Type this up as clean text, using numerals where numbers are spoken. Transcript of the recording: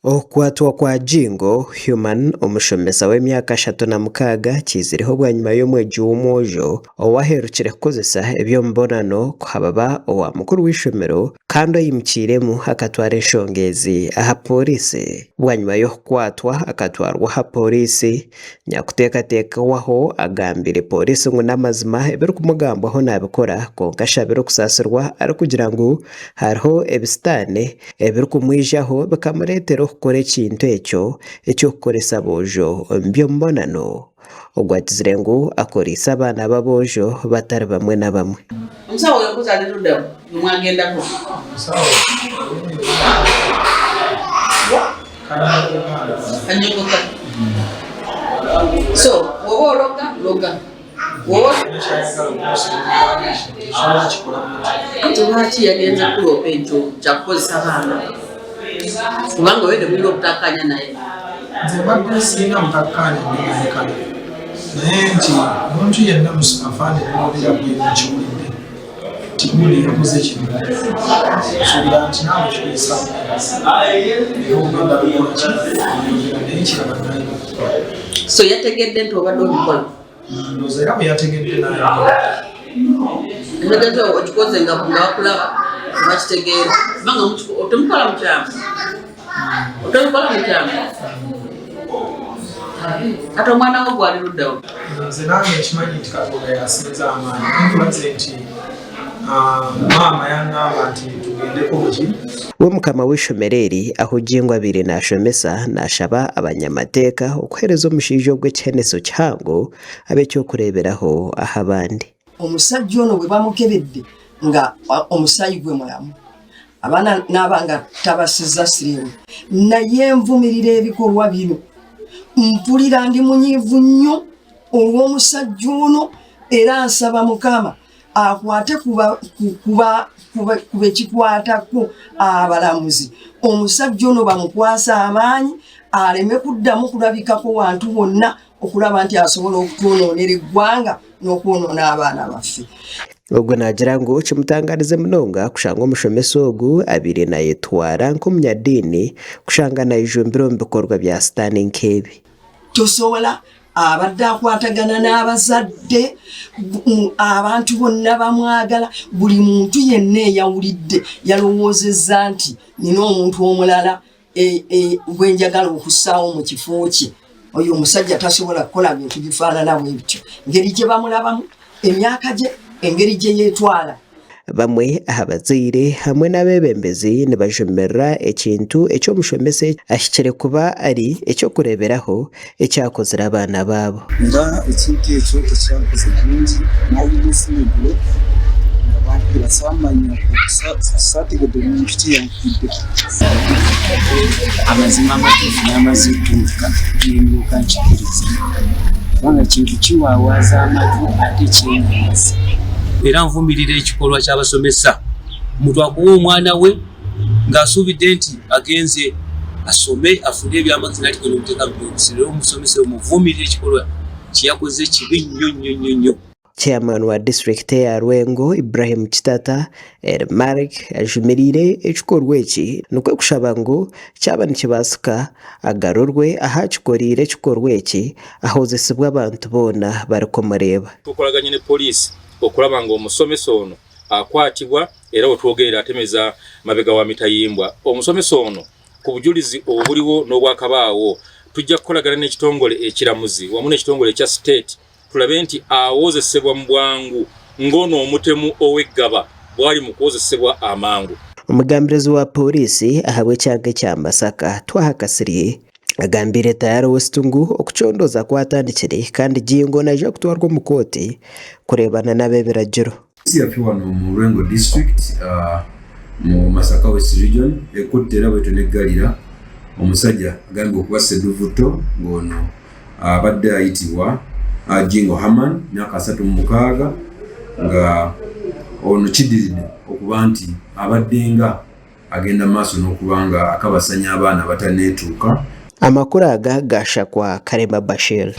Okwatwa kwa Jingo Human omushomesa w'emyaka 36 kizireho bwa nyuma y'omwegi w'omwojo owaherukire kukozesa eby'omubonano kuhababa owa mukuru w'ishomero kandi oyimukiremu akatwara enshongezi aha polisi. Bwa nyuma y'okukwatwa akatwarwa aha polisi, nyakuteekateekwaho agambire polisi ngu n'amazima ebirikumugambwaho nabikora konka ashabire okusasirwa arikugira ngu hariho ebisitaani ebirikumwijaho bikamureetera okukora ekintu ekyo ekyokukoresa aboojo omu by'omubonano. Ogwatizire ngu akoriise abaana b'aboojo batari bamwe na bamwe. Omusawo yakuzaaliruddewo mwagenda ko. So, woba loga. Lwaki yagenza kuloopa ekyo kyakukozesa abaana? Kubanga wede mulina okutakkaanya naye. Nze mbadde sirina mutakkaanya n'omukana. Naye nti omuntu yenna afaanana n'obeera bwekiwulidde. Tikuli yakoze kino. Suubira nti naawe kiyisa. Era ogenda kukola kino. Naye kiraba naye. So yategedde nti obadde obikola? Ndowooza era bwe yategedde naye. Ndege okikoze nga bakulaba bakitegeera. Kubanga otemukola mu kyama. Otemukola mu kyama. Ate omwana wo gwaliruddewo. Nze nange nkimanyi nti Katonda yasinza amaanyi. Nkulaze nti maama yangamba nti tugendeko buki. We mukama w'ishomero eri aho Jingo abaire nashomesa nashaba abanyamateeka okuheereza omushaija ogw'ekiheneso kihango ab'ekyokureeberaho aha abandi. Omusajja ono bwe bamukebedde nga omusaayi gwe mulamu, abaana n'abanga tabasizza siriimu, naye nvumirira ebikolwa bino. Mpulira ndi munyiivu nnyo olw'omusajja ono era nsaba Mukama akwate kuba ekikwatako abalamuzi. Omusajja ono bamukwasa amaanyi aleme kuddamu kulabikako wantu wonna okulaba nti asobola okutwonoonera eggwanga n'okwonoona abaana baffe. Ogwo nagira ngu kimutangarize munonga kushanga omushomesa ogu abaire nayetwara nk'omunyaddiini kushanga nayijumbira omu bikorwa bya sitaani nk'ebi. Tosobola abadde akwatagana n'abazadde, abantu bonna bamwagala, buli muntu yenna eyawulidde yalowoozezza nti nina omuntu omulala gwe njagala okussaawo mu kifo kye. Oyo omusajja tasobola kukola bintu bifaanana bwe bityo. Engeri gye bamulabamu, emyaka gye, engeri gye yeetwala. Bamwe abazaire hamwe n'abeebembezi ne bajumirira ekintu eky'omushomesa ahikire kuba ari ekyokureeberaho ekyakozera abaana baabo. Era ekintu ekyo ekyakoze kirungi n'ayimusimigiro nga bantu basamanya saategedde omuntu yanfudde. Amazima amatuufu n'amazituuka n'emyuka nkikiriza. Kubanga ekintu kiwaawaaza amatu ate kyenyamasa. Era nvumirira ekikolwa ky'abasomesa. Omuntu akuwa omwana we ng'asuubidde nti agenze asome afune ebyamazina ati gwe omuteeka byobusire. Omusomesa omuvumirira ekikolwa kyeyakoze kibi nnyo. Chairman wa district ya Rwengo Ibrahim Kitata Marik ajumirire ekikorwa eki nokwekushaba ngu kyaba nikibasika agarurwe aha kikorire ekikorwa eki ahozesibwa abantu boona barikumureeba. Tukolaganye ne poliisi okulaba nga omusomesa ono akwatibwa era otwogerera atemeza mabega wa mitayimbwa. Omusomesa ono ku bujulizi obuliwo n'obwakabaawo tujja kukolagana n'ekitongole ekiramuzi wamu n'ekitongole ekya state tulabe nti awozesebwa mu bwangu ng'ono omutemu ow'eggaba bwali mu kwozesebwa amangu. Omugambirizi wa polisi ahabwe ekyanga ekya Masaka twahakasirye agambire tayari Westungu okucondoza kwatandikire kandi Jingo naija kutwarwa mu kooti kureebana n'ab'ebiragiro. Yafi wano mu Rwengo district mu Masaka West region ekutte era bwetu neggalira omusajja agambye okuba Sseduvuto ng'ono abadde ayitibwa Jingo Haman myaka 36 nga ono kidiridde okuba nti abadde nga agenda maaso n'okubanga akabasanya abaana bataneetuuka. Amakuru aga gashakwa Karema Bashir.